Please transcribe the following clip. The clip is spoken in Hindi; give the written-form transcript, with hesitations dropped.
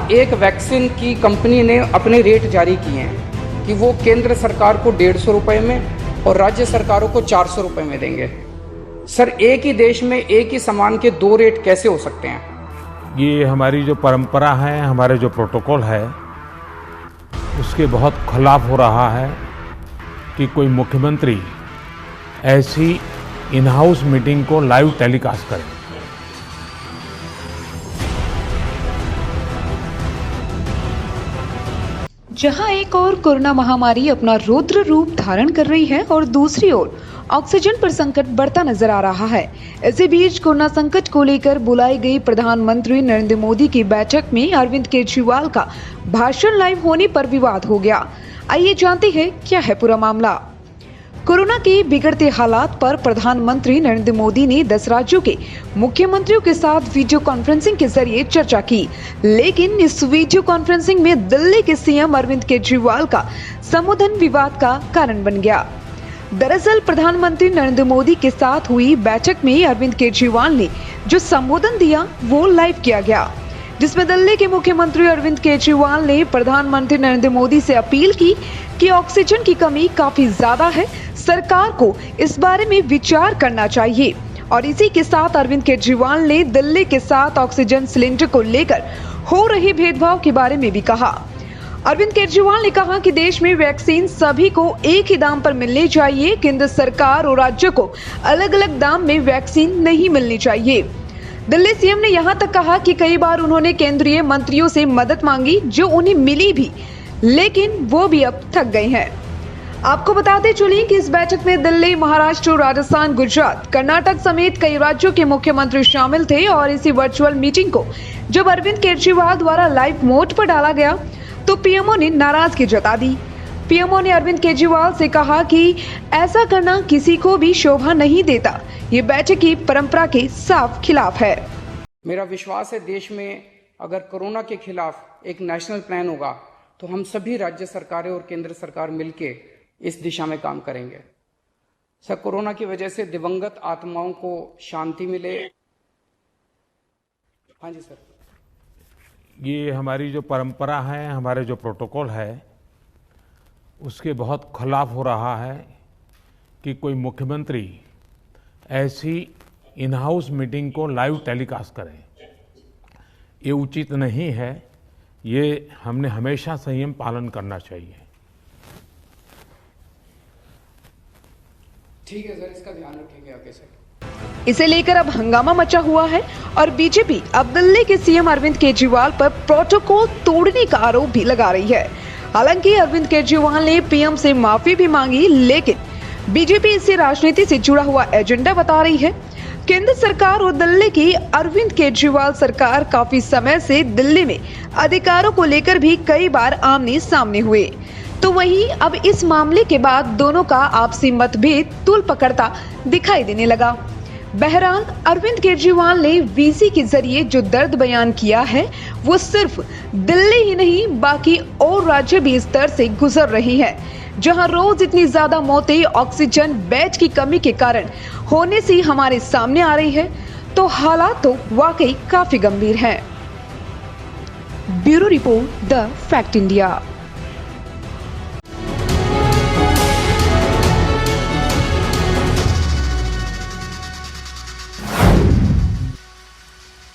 हर एक वैक्सीन की कंपनी ने अपने रेट जारी किए हैं कि वो केंद्र सरकार को 150 रुपये में और राज्य सरकारों को 400 रुपये में देंगे। सर, एक ही देश में एक ही सामान के दो रेट कैसे हो सकते हैं? ये हमारी जो परंपरा है, हमारे जो प्रोटोकॉल है, उसके बहुत खिलाफ हो रहा है कि कोई मुख्यमंत्री ऐसी इन हाउस मीटिंग को लाइव टेलीकास्ट करे। जहां एक ओर कोरोना महामारी अपना रौद्र रूप धारण कर रही है और दूसरी ओर ऑक्सीजन पर संकट बढ़ता नजर आ रहा है। इसी बीच कोरोना संकट को लेकर बुलाई गई प्रधानमंत्री नरेंद्र मोदी की बैठक में अरविंद केजरीवाल का भाषण लाइव होने पर विवाद हो गया। आइए जानते हैं क्या है पूरा मामला। कोरोना के बिगड़ते हालात पर प्रधानमंत्री नरेंद्र मोदी ने 10 राज्यों के मुख्यमंत्रियों के साथ वीडियो कॉन्फ्रेंसिंग के जरिए चर्चा की, लेकिन इस वीडियो कॉन्फ्रेंसिंग में दिल्ली के सीएम अरविंद केजरीवाल का संबोधन विवाद का कारण बन गया। दरअसल प्रधानमंत्री नरेंद्र मोदी के साथ हुई बैठक में अरविंद केजरीवाल ने जो संबोधन दिया वो लाइव किया गया, जिसमें दिल्ली के मुख्यमंत्री अरविंद केजरीवाल ने प्रधानमंत्री नरेंद्र मोदी से अपील की कि ऑक्सीजन की कमी काफी ज्यादा है, सरकार को इस बारे में विचार करना चाहिए। और इसी के साथ अरविंद केजरीवाल ने दिल्ली के साथ ऑक्सीजन सिलेंडर को लेकर हो रहे भेदभाव के बारे में भी कहा। अरविंद केजरीवाल ने कहा कि देश में वैक्सीन सभी को एक ही दाम पर मिलनी चाहिए, केंद्र सरकार और राज्यों को अलग अलग दाम में वैक्सीन नहीं मिलनी चाहिए। दिल्ली सीएम ने यहां तक कहा कि कई बार उन्होंने केंद्रीय मंत्रियों से मदद मांगी जो उन्हें मिली भी, लेकिन वो भी अब थक गए हैं। आपको बताते चलें कि इस बैठक में दिल्ली, महाराष्ट्र, राजस्थान, गुजरात, कर्नाटक समेत कई राज्यों के मुख्यमंत्री शामिल थे। और इसी वर्चुअल मीटिंग को जब अरविंद केजरीवाल द्वारा लाइव मोड पर डाला गया तो पीएमओ ने नाराजगी जता दी। पीएमओ ने अरविंद केजरीवाल से कहा कि ऐसा करना किसी को भी शोभा नहीं देता, ये बैठक की परंपरा के साफ खिलाफ है। मेरा विश्वास है देश में अगर कोरोना के खिलाफ एक नेशनल प्लान होगा तो हम सभी राज्य सरकारें और केंद्र सरकार मिलके इस दिशा में काम करेंगे। सर, कोरोना की वजह से दिवंगत आत्माओं को शांति मिले। हाँ जी सर। ये हमारी जो परंपरा है, हमारे जो प्रोटोकॉल है, उसके बहुत खिलाफ हो रहा है कि कोई मुख्यमंत्री ऐसी इन हाउस मीटिंग को लाइव टेलीकास्ट करे। ये उचित नहीं है, ये हमने हमेशा संयम पालन करना चाहिए। ठीक है सर, इसका ध्यान रखेंगे आगे सर। इसे लेकर अब हंगामा मचा हुआ है और बीजेपी अब दिल्ली के सीएम अरविंद केजरीवाल पर प्रोटोकॉल तोड़ने का आरोप भी लगा रही है। हालांकि अरविंद केजरीवाल ने पीएम से माफी भी मांगी, लेकिन बीजेपी इसे राजनीति से जुड़ा हुआ एजेंडा बता रही है। केंद्र सरकार और दिल्ली की अरविंद केजरीवाल सरकार काफी समय से दिल्ली में अधिकारों को लेकर भी कई बार आमने सामने हुए, तो वहीं अब इस मामले के बाद दोनों का आपसी मतभेद तूल पकड़ता दिखाई देने लगा। बहरहाल अरविंद केजरीवाल ने वीसी के जरिए जो दर्द बयान किया है वो सिर्फ दिल्ली ही नहीं बाकी और राज्य भी इस दर्द से गुजर रही है, जहां रोज इतनी ज्यादा मौतें ऑक्सीजन बेड की कमी के कारण होने से हमारे सामने आ रही है, तो हालात तो वाकई काफी गंभीर हैं। Bureau report, the fact India.